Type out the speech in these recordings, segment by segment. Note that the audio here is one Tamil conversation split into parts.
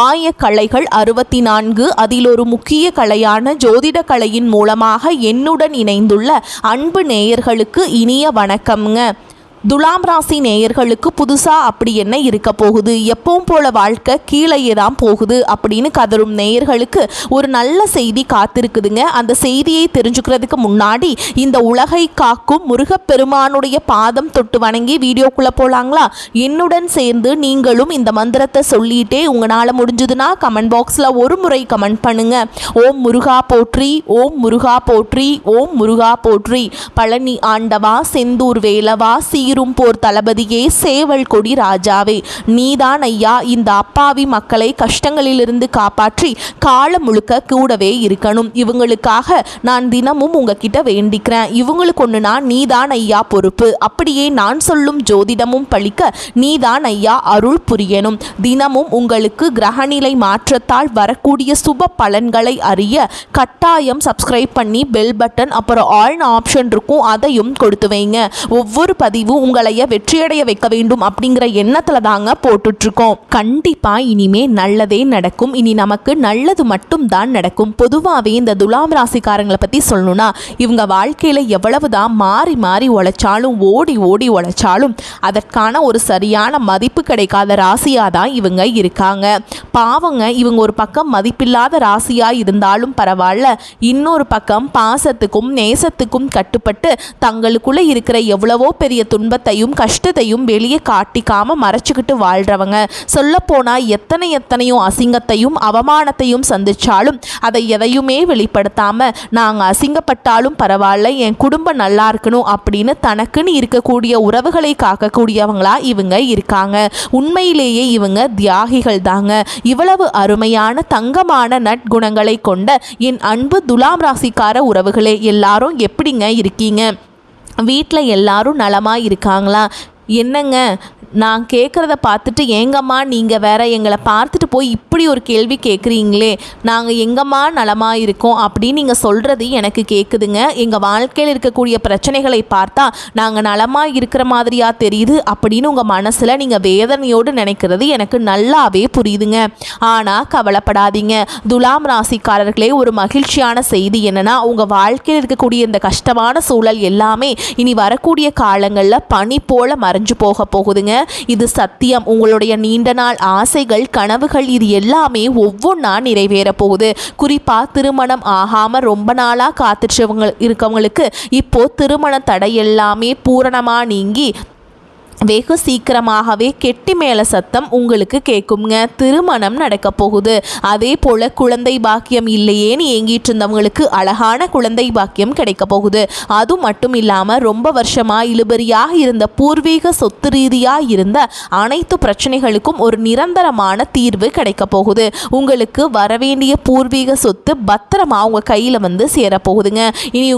ஆயக்கலைகள் 64. அதில் ஒரு முக்கிய கலையான ஜோதிட கலையின் மூலமாக என்னுடன் இணைந்துள்ள அன்பு நேயர்களுக்கு இனிய வணக்கம்ங்க. துலாம் ராசி நேயர்களுக்கு புதுசாக அப்படி என்ன இருக்க போகுது, எப்பவும் போல வாழ்க்கை கீழேயே தான் போகுது அப்படின்னு கதரும் நேயர்களுக்கு ஒரு நல்ல செய்தி காத்திருக்குதுங்க. அந்த செய்தியை தெரிஞ்சுக்கிறதுக்கு முன்னாடி இந்த உலகை காக்கும் முருகப்பெருமானுடைய பாதம் தொட்டு வணங்கி வீடியோக்குள்ளே போகலாங்களா? என்னுடன் சேர்ந்து நீங்களும் இந்த மந்திரத்தை சொல்லிட்டே உங்களால் முடிஞ்சதுன்னா கமெண்ட் பாக்ஸில் ஒரு முறை கமெண்ட் பண்ணுங்க. ஓம் முருகா போற்றி, ஓம் முருகா போற்றி, ஓம் முருகா போற்றி. பழனி ஆண்டவா, செந்தூர் வேலவா, போர் தளபதியே, சேவல் கொடி ராஜாவே, நீதான் ஐயா இந்த அப்பாவி மக்களை கஷ்டங்களிலிருந்து காப்பாற்றி காலம் முழுக்க கூடவே இருக்கணும். இவங்களுக்காக நான் தினமும் உங்ககிட்ட வேண்டிக்கிறேன். இவங்களுக்கு ஒண்ணுனா நீதான் ஐயா பொறுப்பு. அப்படியே நான் சொல்லும் ஜோதிடமும் பழிக்க நீதான் ஐயா அருள் புரியணும். தினமும் உங்களுக்கு கிரகநிலை மாற்றத்தால் வரக்கூடிய சுப பலன்களை அறிய கட்டாயம் சப்ஸ்கிரைப் பண்ணி பெல் பட்டன் அப்புறம் ஆல் ஆப்ஷன் இருக்கும், அதையும் கொடுத்து வைங்க. ஒவ்வொரு பதிவும் உங்களைய வெற்றியடைய வைக்க வேண்டும் அப்படிங்கிற எண்ணத்துல தாங்க போட்டுட்ருக்கோம். கண்டிப்பா இனிமே நல்லதே நடக்கும். இனி நமக்கு நல்லது மட்டும் தான் நடக்கும். பொதுவாகவே இந்த துலாம் ராசிக்காரங்களை பத்தி சொல்லணும்னா இவங்க வாழ்க்கையில எவ்வளவுதான் மாறி மாறி உழைச்சாலும் ஓடி ஓடி உழைச்சாலும் அதற்கான ஒரு சரியான மதிப்பு கிடைக்காத ராசியா தான் இவங்க இருக்காங்க. பாவங்க, இவங்க ஒரு பக்கம் மதிப்பில்லாத ராசியா இருந்தாலும் பரவாயில்ல, இன்னொரு பக்கம் பாசத்துக்கும் நேசத்துக்கும் கட்டுப்பட்டு தங்களுக்குள்ள இருக்கிற எவ்வளவோ பெரிய துன்பத்தையும் கஷ்டத்தையும் வெளியே காட்டிக்காம மறைச்சிக்கிட்டு வாழ்றவங்க. சொல்ல போனா எத்தனையோ அசிங்கத்தையும் அவமானத்தையும் சந்திச்சாலும் அதை எதையுமே வெளிப்படுத்தாம நாங்கள் அசிங்கப்பட்டாலும் பரவாயில்ல, என் குடும்பம் நல்லா இருக்கணும் அப்படின்னு தனக்குன்னு இருக்கக்கூடிய உறவுகளை காக்கக்கூடியவங்களா இவங்க இருக்காங்க. உண்மையிலேயே இவங்க தியாகிகள் தாங்க. இவ்வளவு அருமையான தங்கமான நற்குணங்களை கொண்ட என் அன்பு துலாம் ராசிக்கார உறவுகளே, எல்லாரும் எப்படிங்க இருக்கீங்க? வீட்டில் எல்லாரும் நலமாக இருக்காங்களா? என்னங்க, நான் கேட்குறத பார்த்துட்டு ஏங்கம்மா நீங்கள் வேற எங்களை பார்த்துட்டு போய் இப்படி ஒரு கேள்வி கேட்குறீங்களே, நாங்கள் எங்கம்மா நலமாக இருக்கோம் அப்படின்னு நீங்கள் சொல்கிறது எனக்கு கேட்குதுங்க. எங்கள் வாழ்க்கையில் இருக்கக்கூடிய பிரச்சனைகளை பார்த்தா நாங்கள் நலமாக இருக்கிற மாதிரியா தெரியுது அப்படின்னு உங்கள் மனசில் நீங்கள் வேதனையோடு நினைக்கிறது எனக்கு நல்லாவே புரியுதுங்க. ஆனால் கவலைப்படாதீங்க துலாம் ராசிக்காரர்களே, ஒரு மகிழ்ச்சியான செய்தி என்னென்னா உங்கள் வாழ்க்கையில் இருக்கக்கூடிய இந்த கஷ்டமான சூழல் எல்லாமே இனி வரக்கூடிய காலங்களில் பனி போல மறைஞ்சு போக போகுதுங்க. இது சத்தியம். உங்களுடைய நீண்ட நாள் ஆசைகள் கனவுகள் இது எல்லாமே ஒவ்வொன்றா நிறைவேற போகுது. குறிப்பா திருமணம் ஆகாம ரொம்ப நாளா காத்துட்டு இருக்கவங்களுக்கு இப்போ திருமண தடை எல்லாமே பூரணமா நீங்கி வெகு சீக்கிரமாகவே கெட்டி மேல சத்தம் உங்களுக்கு கேட்குங்க. திருமணம் நடக்க போகுது. அதே போல குழந்தை பாக்கியம் இல்லையேன்னு ஏங்கிட்டு இருந்தவங்களுக்கு அழகான குழந்தை பாக்கியம் கிடைக்க போகுது. அது மட்டும் இல்லாம ரொம்ப வருஷமா இழுபறியாக இருந்த பூர்வீக சொத்து ரீதியா இருந்த அனைத்து பிரச்சனைகளுக்கும் ஒரு நிரந்தரமான தீர்வு கிடைக்க போகுது. உங்களுக்கு வரவேண்டிய பூர்வீக சொத்து பத்திரமா உங்க கையில வந்து சேரப்போகுதுங்க. இனி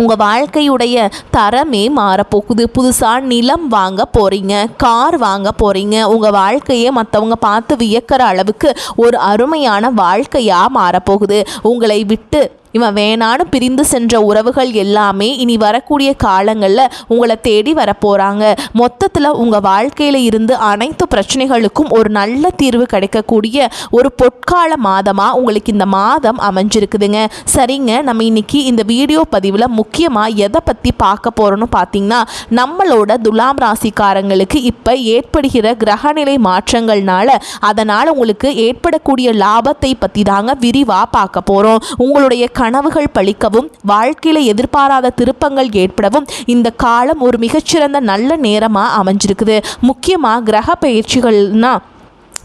உங்கள் வாழ்க்கையுடைய தரமே மாறப்போகுது. புதுசாக நிலம் வாங்க போகிறீங்க, கார் வாங்க போகிறீங்க. உங்கள் வாழ்க்கையை மற்றவங்க பார்த்து வியக்கிற அளவுக்கு ஒரு அருமையான வாழ்க்கையாக மாறப்போகுது. உங்களை விட்டு இவன் வேணான்னு பிரிந்து சென்ற உறவுகள் எல்லாமே இனி வரக்கூடிய காலங்களில் உங்களை தேடி வரப்போகிறாங்க. மொத்தத்தில் உங்கள் வாழ்க்கையில் இருந்து அனைத்து பிரச்சனைகளுக்கும் ஒரு நல்ல தீர்வு கிடைக்கக்கூடிய ஒரு பொற்கால மாதமாக உங்களுக்கு இந்த மாதம் அமைஞ்சிருக்குதுங்க. சரிங்க, நம்ம இன்னைக்கு இந்த வீடியோ பதிவில் முக்கியமாக எதை பற்றி பார்க்க போகிறோன்னு பார்த்தீங்கன்னா, நம்மளோட துலாம் ராசிக்காரங்களுக்கு இப்போ ஏற்படுகிற கிரகநிலை மாற்றங்கள்னால அதனால் உங்களுக்கு ஏற்படக்கூடிய லாபத்தை பற்றி தாங்க விரிவாக பார்க்க போகிறோம். உங்களுடைய கனவுகள் பழிக்கவும் வாழ்க்கையில எதிர்பாராத திருப்பங்கள் ஏற்படவும் இந்த காலம் ஒரு மிகச்சிறந்த நல்ல நேரமா அமைஞ்சிருக்குது. முக்கியமா கிரக பயிற்சிகள்னா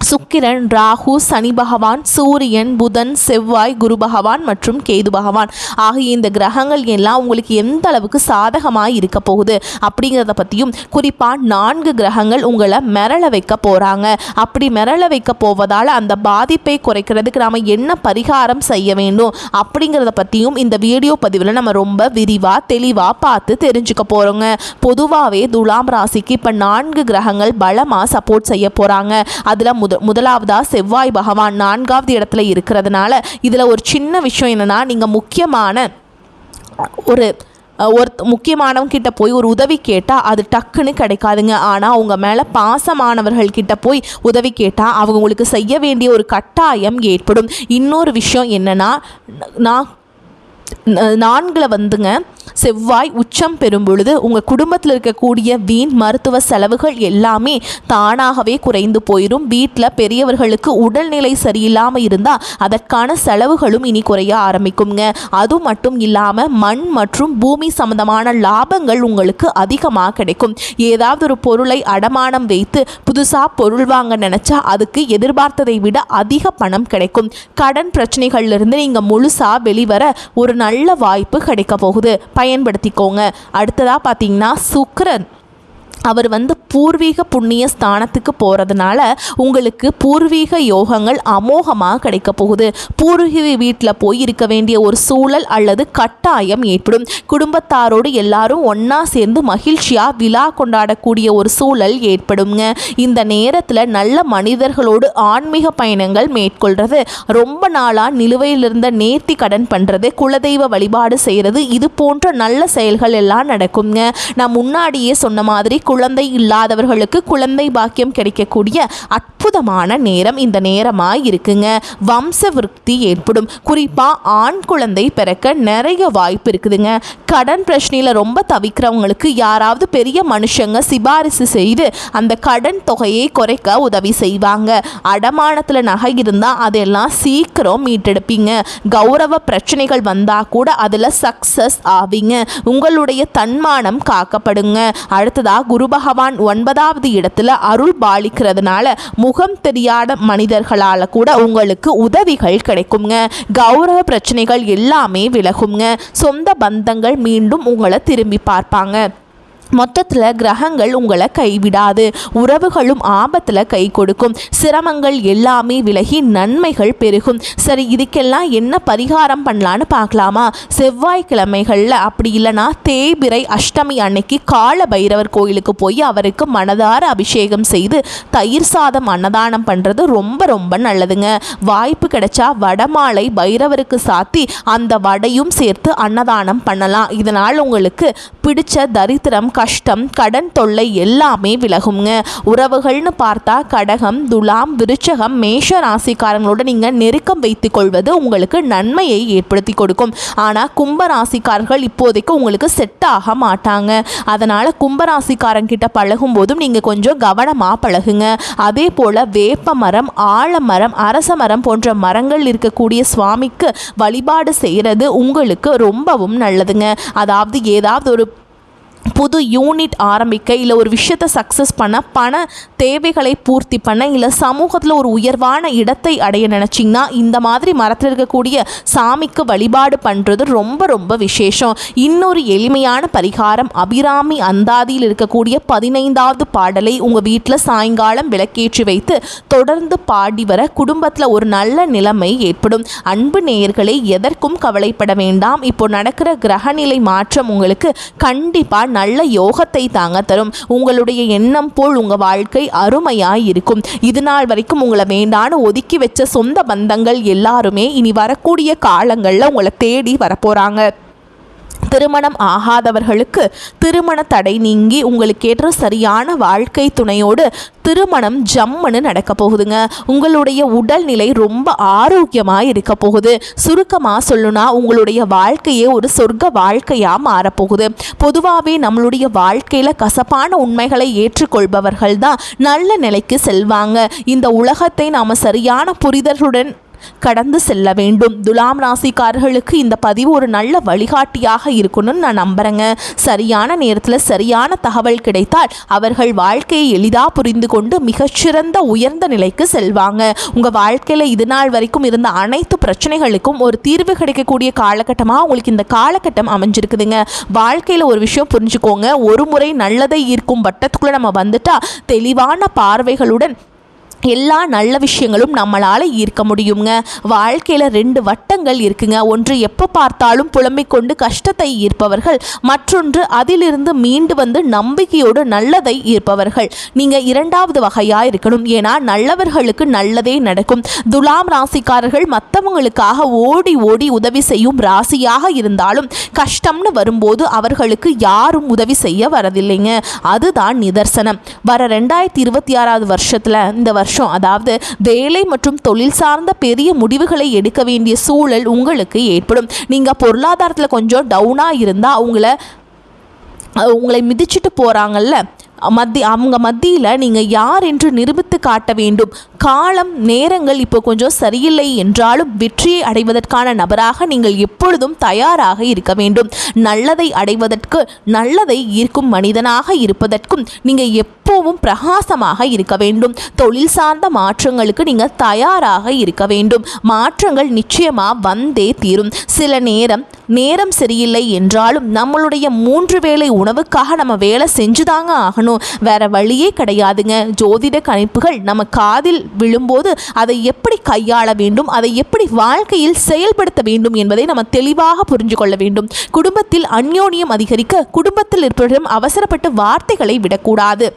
சுக்கிரன், ராகு, சனி பகவான், சூரியன், புதன், செவ்வாய், குரு பகவான் மற்றும் கேது பகவான் ஆகிய இந்த கிரகங்கள் எல்லாம் உங்களுக்கு எந்த அளவுக்கு சாதகமாக இருக்க போகுது அப்படிங்கிறத பற்றியும், குறிப்பாக 4 கிரகங்கள் உங்களை மிரள வைக்க போகிறாங்க. அப்படி மிரள வைக்க போவதால் அந்த பாதிப்பை குறைக்கிறதுக்கு நாம் என்ன பரிகாரம் செய்ய வேண்டும் அப்படிங்கிறத பற்றியும் இந்த வீடியோ பதிவில் நம்ம ரொம்ப விரிவாக தெளிவாக பார்த்து தெரிஞ்சுக்க போகிறோங்க. பொதுவாகவே துலாம் ராசிக்கு இப்போ 4 கிரகங்கள் பலமாக சப்போர்ட் செய்ய போகிறாங்க. அதில் முதலாவதா செவ்வாய் பகவான் 4வது இடத்துல இருக்கிறதுனால இதில் ஒரு சின்ன விஷயம் என்னன்னா, நீங்கள் முக்கியமான ஒரு ஒரு முக்கியமானவங்க கிட்ட போய் ஒரு உதவி கேட்டால் அது டக்குன்னு கிடைக்காதுங்க. ஆனால் அவங்க மேலே பாசமானவர்கள் கிட்ட போய் உதவி கேட்டால் அவங்க உங்களுக்கு செய்ய வேண்டிய ஒரு கட்டாயம் ஏற்படும். இன்னொரு விஷயம் என்னென்னா, நான்கில் வந்துங்க செவ்வாய் உச்சம் பெறும் பொழுது உங்கள் குடும்பத்தில் இருக்கக்கூடிய வீண் மருத்துவ செலவுகள் எல்லாமே தானாகவே குறைந்து போயிடும். வீட்டில் பெரியவர்களுக்கு உடல்நிலை சரியில்லாமல் இருந்தால் அதற்கான செலவுகளும் இனி குறைய ஆரம்பிக்குங்க. அது மட்டும் இல்லாமல் மண் மற்றும் பூமி சம்பந்தமான லாபங்கள் உங்களுக்கு அதிகமாக கிடைக்கும். ஏதாவது ஒரு பொருளை அடமானம் வைத்து புதுசாக பொருள் வாங்க நினச்சா அதுக்கு எதிர்பார்த்ததை விட அதிக பணம் கிடைக்கும். கடன் பிரச்சனைகள்லேருந்து நீங்கள் முழுசாக வெளிவர ஒரு நல்ல வாய்ப்பு கிடைக்க போகுது. பயன்படுத்திக்கோங்க. அடுத்ததாக பார்த்தீங்கன்னா சுக்கிரன் அவர் பூர்வீக புண்ணிய ஸ்தானத்துக்கு போகிறதுனால உங்களுக்கு பூர்வீக யோகங்கள் அமோகமாக கிடைக்க போகுது. பூர்வீக வீட்டில் போய் இருக்க வேண்டிய ஒரு சூழல் அல்லது கட்டாயம் ஏற்படும். குடும்பத்தாரோடு எல்லாரும் ஒன்றா சேர்ந்து மகிழ்ச்சியாக விழா கொண்டாடக்கூடிய ஒரு சூழல் ஏற்படுங்க. இந்த நேரத்தில் நல்ல மனிதர்களோடு ஆன்மீக பயணங்கள் மேற்கொள்கிறது, ரொம்ப நாளாக நிலுவையில் இருந்த நேர்த்தி கடன் பண்ணுறது, குலதெய்வ வழிபாடு செய்கிறது, இது போன்ற நல்ல செயல்கள் எல்லாம் நடக்குங்க. நான் முன்னாடியே சொன்ன மாதிரி குழந்தை இல்லாதவர்களுக்கு குழந்தை பாக்கியம் கிடைக்கக்கூடிய அற்புதமான நேரம் இந்த நேரமாக இருக்குங்க. வம்ச விருத்தி ஏற்படும். குறிப்பாக ஆண் குழந்தை பிறக்க நிறைய வாய்ப்பு இருக்குதுங்க. கடன் பிரச்சனையில் ரொம்ப தவிக்கிறவங்களுக்கு யாராவது பெரிய மனுஷங்க சிபாரிசு செய்து அந்த கடன் தொகையை குறைக்க உதவி செய்வாங்க. அடமானத்தில் நகை இருந்தால் அதெல்லாம் சீக்கிரம் மீட்டெடுப்பீங்க. கௌரவ பிரச்சனைகள் வந்தால் கூட அதில் சக்சஸ் ஆவீங்க. உங்களுடைய தன்மானம் காக்கப்படுங்க. அடுத்ததாக குரு பகவான் 9வது இடத்துல அருள் பாலிக்கிறதுனால முகம் தெரியாத மனிதர்களால் கூட உங்களுக்கு உதவிகள் கிடைக்குங்க. கௌரவ பிரச்சனைகள் எல்லாமே விலகுங்க. சொந்த பந்தங்கள் மீண்டும் உங்களை திரும்பி பார்ப்பாங்க. மொத்தத்தில் கிரகங்கள் உங்களை கைவிடாது. உறவுகளும் ஆபத்தில் கை கொடுக்கும். சிரமங்கள் எல்லாமே விலகி நன்மைகள் பெருகும். சரி, இதுக்கெல்லாம் என்ன பரிகாரம் பண்ணலான்னு பார்க்கலாமா? செவ்வாய்க்கிழமைகளில் அப்படி இல்லைனா தேய்பிறை அஷ்டமி அன்னைக்கு கால பைரவர் கோயிலுக்கு போய் அவருக்கு மனதார அபிஷேகம் செய்து தயிர் சாதம் அன்னதானம் பண்ணுறது ரொம்ப ரொம்ப நல்லதுங்க. வாய்ப்பு கிடைச்சா வடமாலை பைரவருக்கு சாத்தி அந்த வடையும் சேர்த்து அன்னதானம் பண்ணலாம். இதனால் உங்களுக்கு பிடிச்ச தரித்திரம், கஷ்டம், கடன் தொல்லை எல்லாமே விலகுங்க. உறவுகள்னு பார்த்தா கடகம், துலாம், விருச்சகம், மேஷ ராசிக்காரங்களோட நீங்கள் நெருக்கம் வைத்துக் கொள்வது உங்களுக்கு நன்மையை ஏற்படுத்தி கொடுக்கும். ஆனால் கும்பராசிக்காரர்கள் இப்போதைக்கு உங்களுக்கு செட் ஆக மாட்டாங்க. அதனால் கும்பராசிக்காரங்கிட்ட பழகும் போதும் நீங்கள் கொஞ்சம் கவனமாக பழகுங்க. அதே போல் வேப்ப மரம், ஆலமரம், அரச மரம் போன்ற மரங்கள் இருக்கக்கூடிய சுவாமிக்கு வழிபாடு செய்கிறது உங்களுக்கு ரொம்பவும் நல்லதுங்க. அதாவது ஏதாவது ஒரு புது யூனிட் ஆரம்பிக்க, இல்லை ஒரு விஷயத்தை சக்ஸஸ் பண்ண, பண தேவைகளை பூர்த்தி பண்ண, இல்லை சமூகத்தில் ஒரு உயர்வான இடத்தை அடைய நினச்சிங்கன்னா இந்த மாதிரி மரத்தில் இருக்கக்கூடிய சாமிக்கு வழிபாடு பண்ணுறது ரொம்ப ரொம்ப விசேஷம். இன்னொரு எளிமையான பரிகாரம், அபிராமி அந்தாதியில் இருக்கக்கூடிய 15வது பாடலை உங்கள் வீட்டில் சாயங்காலம் விளக்கேற்றி வைத்து தொடர்ந்து பாடி வர குடும்பத்தில் ஒரு நல்ல நிலைமை ஏற்படும். அன்பு நேயர்களை, எதற்கும் கவலைப்பட வேண்டாம். இப்போ நடக்கிற கிரகநிலை மாற்றம் உங்களுக்கு கண்டிப்பாக நல்ல யோகத்தை தாங்க தரும். உங்களுடைய எண்ணம் போல் உங்கள் வாழ்க்கை அருமையாய் இருக்கும். இது நாள் வரைக்கும் உங்களை வேண்டான்னு ஒதுக்கி வச்ச சொந்த பந்தங்கள் எல்லாருமே இனி வரக்கூடிய காலங்களில் உங்களை தேடி வரப்போகிறாங்க. திருமணம் ஆகாதவர்களுக்கு திருமண தடை நீங்கி உங்களுக்கு ஏற்ற சரியான வாழ்க்கை துணையோடு திருமணம் ஜம்முன்னு நடக்க போகுதுங்க. உங்களுடைய உடல்நிலை ரொம்ப ஆரோக்கியமாக இருக்க போகுது. சுருக்கமாக சொல்லுனா உங்களுடைய வாழ்க்கையே ஒரு சொர்க்க வாழ்க்கையாக மாறப்போகுது. பொதுவாகவே நம்மளுடைய வாழ்க்கையில் கசப்பான உண்மைகளை ஏற்றுக்கொள்பவர்கள் தான் நல்ல நிலைக்கு செல்வாங்க. இந்த உலகத்தை நாம் சரியான புரிதலுடன் கடந்து செல்ல வேண்டும். துலாம் ராசிக்காரர்களுக்கு இந்த பதிவு ஒரு நல்ல வழிகாட்டியாக இருக்கும்னு நான் நம்புறேங்க. சரியான நேரத்தில் சரியான தகவல் கிடைத்தால் அவர்கள் வாழ்க்கையை எளிதாக புரிந்து கொண்டு மிகச்சிறந்த உயர்ந்த நிலைக்கு செல்வாங்க. உங்கள் வாழ்க்கையில் இது நாள் வரைக்கும் இருந்த அனைத்து பிரச்சனைகளுக்கும் ஒரு தீர்வு கிடைக்கக்கூடிய காலகட்டமாக உங்களுக்கு இந்த காலகட்டம் அமைஞ்சிருக்குதுங்க. வாழ்க்கையில் ஒரு விஷயம் புரிஞ்சுக்கோங்க, ஒரு முறை நல்லதை ஈர்க்கும் வட்டத்துக்குள்ளே நம்ம வந்துட்டா தெளிவான பார்வைகளுடன் எல்லா நல்ல விஷயங்களும் நம்மளால் ஈர்க்க முடியுங்க. வாழ்க்கையில் 2 வட்டங்கள் இருக்குங்க. ஒன்று எப்போ பார்த்தாலும் புலம்பிக் கொண்டு கஷ்டத்தை ஈர்ப்பவர்கள், மற்றொன்று அதிலிருந்து மீண்டு வந்து நம்பிக்கையோடு நல்லதை ஈர்ப்பவர்கள். நீங்கள் 2வது வகையாக இருக்கணும். ஏன்னா நல்லவர்களுக்கு நல்லதே நடக்கும். துலாம் ராசிக்காரர்கள் மற்றவங்களுக்காக ஓடி ஓடி உதவி செய்யும் ராசியாக இருந்தாலும் கஷ்டம்னு வரும்போது அவர்களுக்கு யாரும் உதவி செய்ய வரதில்லைங்க. அதுதான் நிதர்சனம். வர 2026 வருஷத்தில் இந்த வருஷம் அதாவது வேலை மற்றும் தொழில் சார்ந்த பெரிய முடிவுகளை எடுக்க வேண்டிய சூழல் உங்களுக்கு ஏற்படும். நீங்க பொருளாதாரத்தில் கொஞ்சம் டவுனா இருந்தா உங்களை மிதிச்சிட்டு போறாங்கல்ல, அவங்க மத்தியில் நீங்கள் யார் என்று நிரூபித்து காட்ட வேண்டும். காலம் நேரங்கள் இப்போ கொஞ்சம் சரியில்லை என்றாலும் வெற்றியை அடைவதற்கான நபராக நீங்கள் எப்பொழுதும் தயாராக இருக்க வேண்டும். நல்லதை அடைவதற்கு, நல்லதை ஈர்க்கும் மனிதனாக இருப்பதற்கும் நீங்கள் எப்போவும் பிரகாசமாக இருக்க வேண்டும். தொழில் சார்ந்த மாற்றங்களுக்கு நீங்கள் தயாராக இருக்க வேண்டும். மாற்றங்கள் நிச்சயமாக வந்தே தீரும். சில நேரம் சரியில்லை என்றாலும் நம்மளுடைய 3 வேளை உணவுக்காக நம்ம வேலை செஞ்சுதாங்க ஆகணும். வேற வழியே கிடையாதுங்க. ஜோதிட கணிப்புகள் நம்ம காதில் விழும்போது அதை எப்படி கையாள வேண்டும், அதை எப்படி வாழ்க்கையில் செயல்படுத்த வேண்டும் என்பதை நம்ம தெளிவாக புரிஞ்சு கொள்ள வேண்டும். குடும்பத்தில் அந்யோன்யம் அதிகரிக்க குடும்பத்தில் இருப்பவரிடம் அவசரப்பட்டு வார்த்தைகளை விடக்கூடாது.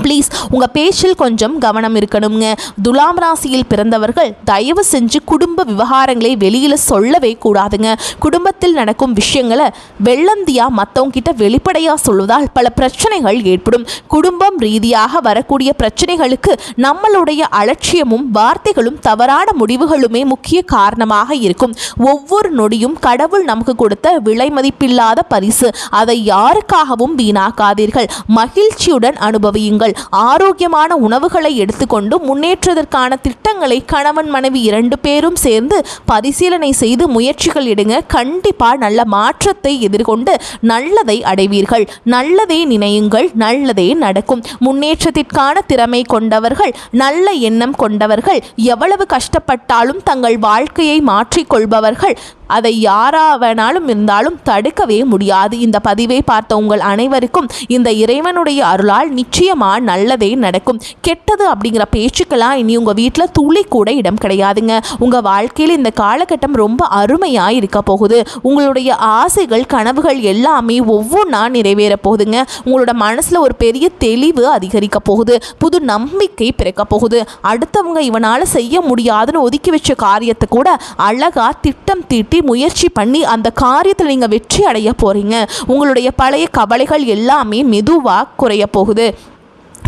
ப்ளீஸ் உங்கள் பேச்சில் கொஞ்சம் கவனம் இருக்கணுங்க. துலாம் ராசியில் பிறந்தவர்கள் தயவு செஞ்சு குடும்ப விவகாரங்களை வெளியில் சொல்லவே கூடாதுங்க. குடும்பத்தில் நடக்கும் விஷயங்களை வெள்ளந்தியாக மற்றவங்க கிட்ட வெளிப்படையாக சொல்வதால் பல பிரச்சனைகள் ஏற்படும். குடும்பம் ரீதியாக வரக்கூடிய பிரச்சனைகளுக்கு நம்மளுடைய அலட்சியமும் வார்த்தைகளும் தவறான முடிவுகளுமே முக்கிய காரணமாக இருக்கும். ஒவ்வொரு நொடியும் கடவுள் நமக்கு கொடுத்த விலை மதிப்பில்லாத பரிசு. அதை யாருக்காகவும் வீணாக்காதீர்கள். மகிழ்ச்சியுடன் அனுபவியுங்கள். ஆரோக்கியமான உணவுகளை எடுத்துக்கொண்டு முன்னேற்றத்திற்கான திட்டங்களை கணவன் மனைவி 2 பேரும் சேர்ந்து பரிசீலனை செய்து முயற்சிகள் எடுங்க. கண்டிப்பா நல்ல மாற்றத்தை எதிர்கொண்டு நல்லதை அடைவீர்கள். நல்லதே நினையுங்கள், நல்லதே நடக்கும். முன்னேற்றத்திற்கான திறமை கொண்டவர்கள், நல்ல எண்ணம் கொண்டவர்கள், எவ்வளவு கஷ்டப்பட்டாலும் தங்கள் வாழ்க்கையை மாற்றிக்கொள்பவர்கள். அதை யாராவனாலும் இருந்தாலும் தடுக்கவே முடியாது. இந்த பதிவை பார்த்த உங்கள் அனைவருக்கும் இந்த இறைவனுடைய அருளால் நிச்சயமாக நல்லதே நடக்கும். கெட்டது அப்படிங்கிற பேச்சுக்கெல்லாம் இனி உங்கள் வீட்டில் துளி கூட இடம் கிடையாதுங்க. உங்கள் வாழ்க்கையில் இந்த காலகட்டம் ரொம்ப அருமையாக இருக்க போகுது. உங்களுடைய ஆசைகள், கனவுகள் எல்லாமே ஒவ்வொன்றா நிறைவேற போகுதுங்க. உங்களோட மனசில் ஒரு பெரிய தெளிவு அதிகரிக்க போகுது. புது நம்பிக்கை பிறக்க போகுது. அடுத்தவங்க இவனால் செய்ய முடியாதுன்னு ஒதுக்கி வச்ச காரியத்தை கூட அழகா திட்டம் தீட்டி முயற்சி பண்ணி அந்த காரியத்தில் நீங்கள் வெற்றி அடைய போறீங்க. உங்களுடைய பழைய கவலைகள் எல்லாமே மெதுவாக குறைய போகுது.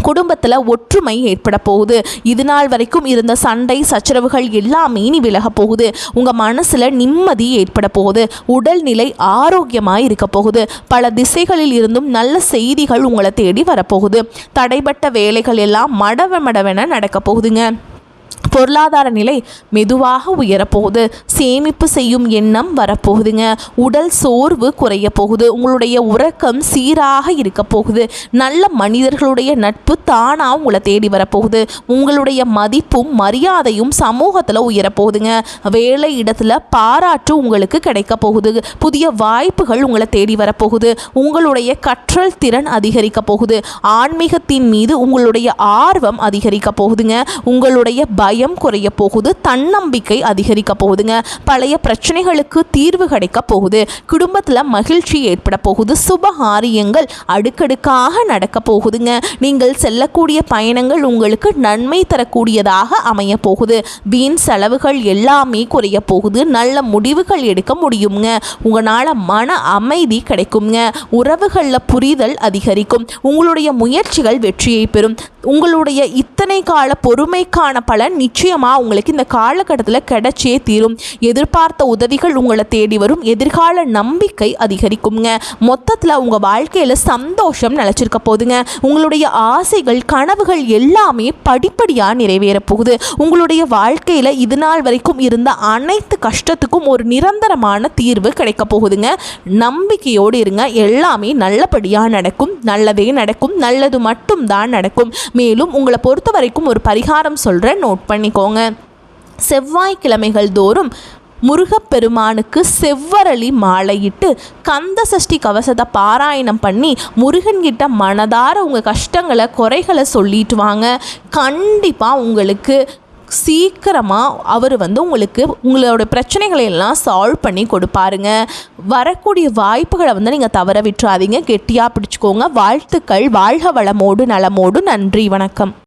குடும்பத்தில் ஒற்றுமை ஏற்பட போகுது. இது நாள் வரைக்கும் இருந்த சண்டை சச்சரவுகள் எல்லாமே இனி விலக போகுது. உங்கள் மனசில் நிம்மதி ஏற்பட போகுது. உடல்நிலை ஆரோக்கியமாக இருக்க போகுது. பல திசைகளில் இருந்தும் நல்ல செய்திகள் உங்களை தேடி வரப்போகுது. தடைப்பட்ட வேலைகள் எல்லாம் மடவென நடக்க போகுதுங்க. பொருளாதார நிலை மெதுவாக உயரப்போகுது. சேமிப்பு செய்யும் எண்ணம் வரப்போகுதுங்க. உடல் சோர்வு குறைய போகுது. உங்களுடைய உறக்கம் சீராக இருக்க போகுது. நல்ல மனிதர்களுடைய நட்பு தானாக உங்களை தேடி வரப்போகுது. உங்களுடைய மதிப்பும் மரியாதையும் சமூகத்தில் உயரப்போகுதுங்க. வேலை இடத்துல பாராட்டு உங்களுக்கு கிடைக்க போகுது. புதிய வாய்ப்புகள் உங்களை தேடி வரப்போகுது. உங்களுடைய கற்றல் திறன் அதிகரிக்க போகுது. ஆன்மீகத்தின் மீது உங்களுடைய ஆர்வம் அதிகரிக்க போகுதுங்க. உங்களுடைய பயம் குறைய போகுது. தன்னம்பிக்கை அதிகரிக்க போகுதுங்க. பழைய பிரச்சனைகளுக்கு தீர்வு கிடைக்க போகுது. குடும்பத்தில் மகிழ்ச்சி ஏற்பட போகுது. சுபகாரியங்கள் அடுக்கடுக்காக நடக்க போகுதுங்க. நீங்கள் செல்லக்கூடிய பயணங்கள் உங்களுக்கு நன்மை தரக்கூடியதாக அமைய போகுது. வீண் செலவுகள் எல்லாமே குறைய போகுது. நல்ல முடிவுகள் எடுக்க முடியுங்க. உங்களால் மன அமைதி கிடைக்குங்க. உறவுகளில் புரிதல் அதிகரிக்கும். உங்களுடைய முயற்சிகள் வெற்றியை பெறும். உங்களுடைய இத்தனை கால பொறுமைக்கான பலன் நிச்சயமாக உங்களுக்கு இந்த காலகட்டத்தில் கிடைச்சே தீரும். எதிர்பார்த்த உதவிகள் உங்களை தேடி வரும். எதிர்கால நம்பிக்கை அதிகரிக்குங்க. மொத்தத்தில் உங்கள் வாழ்க்கையில் சந்தோஷம் நிலச்சிருக்க போகுதுங்க. உங்களுடைய ஆசைகள், கனவுகள் எல்லாமே படிப்படியாக நிறைவேற போகுது. உங்களுடைய வாழ்க்கையில் இது நாள் வரைக்கும் இருந்த அனைத்து கஷ்டத்துக்கும் ஒரு நிரந்தரமான தீர்வு கிடைக்க போகுதுங்க. நம்பிக்கையோடு இருங்க. எல்லாமே நல்லபடியாக நடக்கும். நல்லதே நடக்கும். நல்லது மட்டும்தான் நடக்கும். மேலும் உங்களை பொறுத்த வரைக்கும் ஒரு பரிகாரம் சொல்கிறேன், நோட் பண்ணிக்கோங்க. செவ்வாய்க்கிழமைகள் தோறும் முருகப்பெருமானுக்கு செவ்வரளி மாலையிட்டு கந்த சஷ்டி கவசத்தை பாராயணம் பண்ணி முருகன்கிட்ட மனதார உங்கள் கஷ்டங்களை குறைகளை சொல்லிட்டு வாங்க. கண்டிப்பாக உங்களுக்கு சீக்கிரமாக அவர் உங்களுக்கு உங்களோட பிரச்சனைகளை எல்லாம் சால்வ் பண்ணி கொடுப்பாருங்க. வரக்கூடிய வாய்ப்புகளை நீங்கள் தவற விட்டுறாதீங்க, கெட்டியாக பிடிச்சிக்கோங்க. வாழ்த்துக்கள். வாழ்க வளமோடு நலமோடு. நன்றி, வணக்கம்.